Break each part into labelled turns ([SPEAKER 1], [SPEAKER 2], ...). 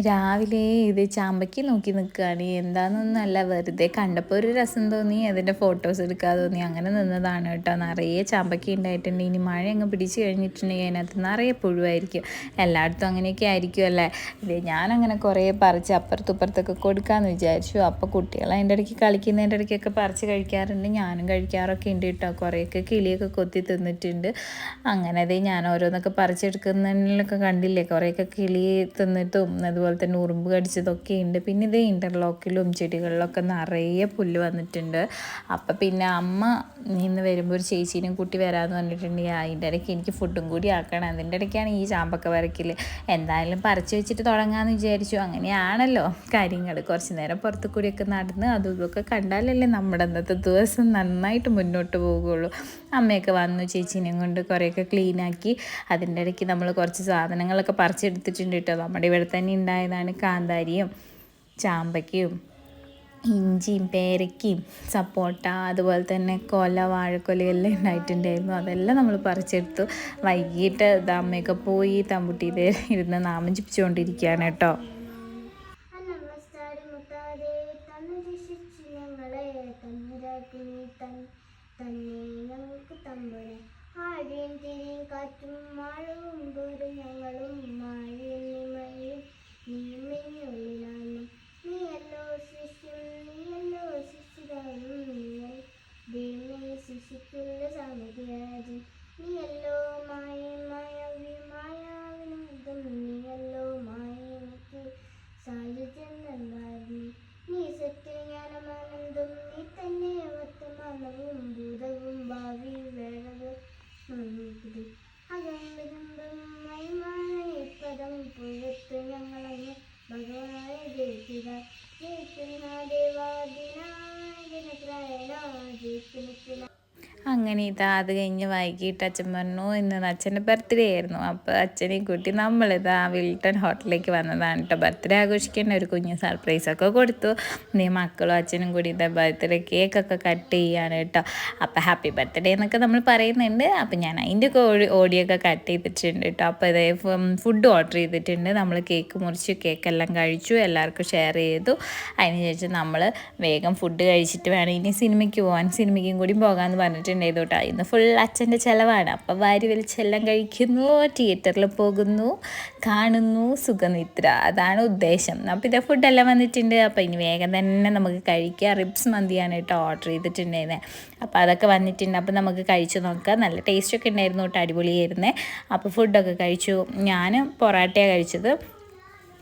[SPEAKER 1] രാവിലെ ഇത് ചാമ്പയ്ക്ക് നോക്കി നിൽക്കുകയാണ്. എന്താണെന്നൊന്നുമല്ല, വെറുതെ കണ്ടപ്പോൾ ഒരു രസം തോന്നി, അതിൻ്റെ ഫോട്ടോസ് എടുക്കാൻ തോന്നി, അങ്ങനെ നിന്നതാണ് കേട്ടോ. നിറയെ ചാമ്പയ്ക്ക ഉണ്ടായിട്ടുണ്ട്. ഇനി മഴ അങ്ങ് പിടിച്ച് കഴിഞ്ഞിട്ടുണ്ടെങ്കിൽ അതിനകത്ത് നിറയെ പുഴുവായിരിക്കും. എല്ലായിടത്തും അങ്ങനെയൊക്കെ ആയിരിക്കും അല്ലേ. ഞാനങ്ങനെ കുറേ പറിച്ച് അപ്പുറത്തുപ്പുറത്തൊക്കെ കൊടുക്കാമെന്ന് വിചാരിച്ചു. അപ്പോൾ കുട്ടികൾ അതിൻ്റെ ഇടയ്ക്ക് കളിക്കുന്നതിൻ്റെ ഇടയ്ക്കൊക്കെ പറിച്ച് കഴിക്കാറുണ്ട്, ഞാനും കഴിക്കാറൊക്കെ ഉണ്ട് കേട്ടോ. കുറേയൊക്കെ കിളിയൊക്കെ കൊത്തി തിന്നിട്ടുണ്ട്. അങ്ങനെ ഞാൻ ഓരോന്നൊക്കെ പറിച്ചെടുക്കുന്നതിലൊക്കെ കണ്ടില്ലേ, കുറേയൊക്കെ കിളി തിന്നിട്ടും അതുപോലെ തന്നെ ഉറുമ്പ് കടിച്ചതൊക്കെ ഉണ്ട്. പിന്നെ ഇത് ഇൻ്റർലോക്കിലും ചെടികളിലൊക്കെ നിറയെ പുല്ല് വന്നിട്ടുണ്ട്. അപ്പം പിന്നെ അമ്മ ഇന്ന് വരുമ്പോൾ ഒരു ചേച്ചീനും കൂട്ടി വരാമെന്ന് പറഞ്ഞിട്ടുണ്ടെങ്കിൽ അതിൻ്റെ ഇടയ്ക്ക് എനിക്ക് ഫുഡും കൂടി ആക്കണം. അതിൻ്റെ ഇടയ്ക്കാണ് ഈ ചാമ്പക്ക വരയ്ക്കൽ. എന്തായാലും പറിച്ച് വെച്ചിട്ട് തുടങ്ങാമെന്ന് വിചാരിച്ചു. അങ്ങനെയാണല്ലോ കാര്യങ്ങൾ. കുറച്ച് നേരം പുറത്തു കൂടിയൊക്കെ നടന്ന് അതും ഇതൊക്കെ കണ്ടാലല്ലേ നമ്മുടെ അന്നത്തെ ദിവസം നന്നായിട്ട് മുന്നോട്ട് പോകുള്ളൂ. അമ്മയൊക്കെ വന്നു ചേച്ചീനെയും കൊണ്ട് കുറേയൊക്കെ ക്ലീനാക്കി. അതിൻ്റെ ഇടയ്ക്ക് നമ്മൾ കുറച്ച് സാധനങ്ങളൊക്കെ പറിച്ചെടുത്തിട്ടുണ്ട് കേട്ടോ. നമ്മുടെ ഇവിടെ തന്നെ ഉണ്ടായതാണ്. കാന്താരിയും ചാമ്പയ്ക്കയും ഇഞ്ചിയും പേരയ്ക്കയും സപ്പോട്ട, അതുപോലെ തന്നെ വാഴക്കൊലയെല്ലാം ഉണ്ടായിട്ടുണ്ടായിരുന്നു. അതെല്ലാം നമ്മൾ പറിച്ചെടുത്തു. വൈകിട്ട് അമ്മയൊക്കെ പോയി തമ്പുട്ടിയിൽ ഇരുന്ന് നാമം ജപിച്ചുകൊണ്ടിരിക്കുകയാണ് കേട്ടോ.
[SPEAKER 2] കാറ്റും മഴവും പോലും ഞങ്ങളും മഴയും നീയല്ലോ ശിഷ്യം, നീയല്ലോ ശിശിതാനും, ദൈവമേ ശിശിക്കുള്ള സാമഗ്രാജൻ, നീയല്ലോ മായാവിനോദം, നീയല്ലോ എനിക്ക് സായുജന്മാരി, നീ സത്യജ്ഞാനമാനന്ദം, നീ തന്നെ വർത്തമാനവും ഭൂതവും ഭാവി വേളവും പദം പുഴത്ത് ഞങ്ങളങ്ങ് ഭഗവാനെ ജയിക്കുക, ജയിക്കുന്ന ദേവാദിനായകന ജയിക്കുന്ന.
[SPEAKER 1] അങ്ങനെ അത് കഴിഞ്ഞ് വൈകിട്ട് അച്ഛൻ പറഞ്ഞു ഇന്ന് അച്ഛൻ്റെ ബർത്ത്ഡേ ആയിരുന്നു. അപ്പോൾ അച്ഛനെയും കൂട്ടി വിൽട്ടൺ ഹോട്ടലിലേക്ക് വന്നതാണ് കേട്ടോ. ബർത്ത്ഡേ ആഘോഷിക്കേണ്ട ഒരു കുഞ്ഞ് സർപ്രൈസൊക്കെ കൊടുത്തു. മക്കളും അച്ഛനും കൂടി ബർത്ത്ഡേ കേക്കൊക്കെ കട്ട് ചെയ്യാണ് കേട്ടോ. അപ്പോൾ ഹാപ്പി ബർത്ത്ഡേ എന്നൊക്കെ നമ്മൾ പറയുന്നുണ്ട്. അപ്പോൾ ഞാൻ അതിൻ്റെ ഓഡിയൊക്കെ കട്ട് ചെയ്തിട്ടുണ്ട് കേട്ടോ. അപ്പോൾ ഇതേ ഫുഡ് ഓർഡർ ചെയ്തിട്ടുണ്ട്. നമ്മൾ കേക്ക് മുറിച്ച് കേക്കെല്ലാം കഴിച്ചു, എല്ലാവർക്കും ഷെയർ ചെയ്തു. അതിന് ശേഷം നമ്മൾ വേഗം ഫുഡ് കഴിച്ചിട്ട് വേണം ഇനി സിനിമയ്ക്ക് പോകാൻ. സിനിമയ്ക്കും കൂടി പോകാമെന്ന് പറഞ്ഞിട്ടുണ്ട് കേട്ടോ. ഇന്ന് ഫുൾ അച്ഛൻ്റെ ചിലവാണ്. അപ്പം വാരി വലിച്ചെല്ലാം കഴിക്കുന്നു, തിയേറ്ററിൽ പോകുന്നു, കാണുന്നു, സുഖനിദ്ര. അതാണ് ഉദ്ദേശം. അപ്പോൾ ഇതേ ഫുഡെല്ലാം വന്നിട്ടുണ്ട്. അപ്പോൾ ഇനി വേഗം തന്നെ നമുക്ക് കഴിക്കുക. റിബ്സ് മന്തിയാണ് കേട്ടോ ഓർഡർ ചെയ്തിട്ടുണ്ടായിരുന്നത്. അപ്പോൾ അതൊക്കെ വന്നിട്ടുണ്ട്. അപ്പോൾ നമുക്ക് കഴിച്ചു നോക്കാം. നല്ല ടേസ്റ്റൊക്കെ ഉണ്ടായിരുന്നു കേട്ടോ, അടിപൊളിയായിരുന്നേ. അപ്പോൾ ഫുഡൊക്കെ കഴിച്ചു. ഞാൻ പൊറാട്ടയാണ് കഴിച്ചത്.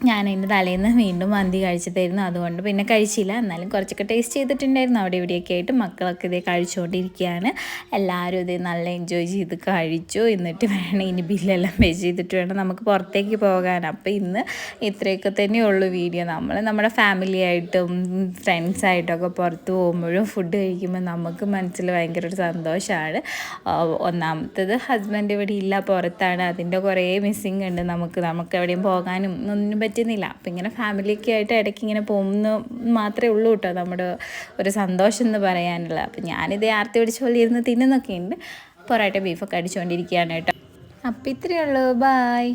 [SPEAKER 1] ഞാൻ അതിൻ്റെ തലേന്ന് വീണ്ടും മന്തി കഴിച്ചതായിരുന്നു, അതുകൊണ്ട് പിന്നെ കഴിച്ചില്ല. എന്നാലും കുറച്ചൊക്കെ ടേസ്റ്റ് ചെയ്തിട്ടുണ്ടായിരുന്നു. അവിടെ ഇവിടെയൊക്കെ ആയിട്ട് മക്കളൊക്കെ ഇതേ കഴിച്ചുകൊണ്ടിരിക്കുകയാണ്. എല്ലാവരും ഇതേ നല്ല എൻജോയ് ചെയ്ത് കഴിച്ചു. എന്നിട്ട് വേണം ഇനി ബില്ലെല്ലാം പേ ചെയ്തിട്ട് വേണം നമുക്ക് പുറത്തേക്ക് പോകാൻ. അപ്പോൾ ഇന്ന് ഇത്രയൊക്കെ തന്നെയുള്ളൂ വീഡിയോ. നമ്മൾ നമ്മുടെ ഫാമിലി ആയിട്ടും ഫ്രണ്ട്സായിട്ടൊക്കെ പുറത്ത് പോകുമ്പോഴും ഫുഡ് കഴിക്കുമ്പോൾ നമുക്ക് മനസ്സിൽ ഭയങ്കര ഒരു സന്തോഷമാണ്. ഒന്നാമത്തത് ഹസ്ബൻഡ് ഇവിടെ ഇല്ല, പുറത്താണ്. അതിൻ്റെ കുറേ മിസ്സിങ് ഉണ്ട്. നമുക്ക് എവിടെയും പോകാനും ഒന്നും പറ്റുന്നില്ല. അപ്പം ഇങ്ങനെ ഫാമിലിയൊക്കെ ആയിട്ട് ഇടയ്ക്ക് ഇങ്ങനെ പോകുന്ന മാത്രമേ ഉള്ളൂ കേട്ടോ നമ്മുടെ ഒരു സന്തോഷം എന്ന് പറയാനുള്ളത്. അപ്പം ഞാനിതേ ആർത്തി പിടിച്ച പോലെ ഇരുന്ന് തിന്നുന്നൊക്കെ ഉണ്ട്. പൊറോട്ട ബീഫൊക്കെ അടിച്ചുകൊണ്ടിരിക്കുകയാണ് കേട്ടോ. അപ്പം ഇത്രയേ ഉള്ളൂ. ബായ്.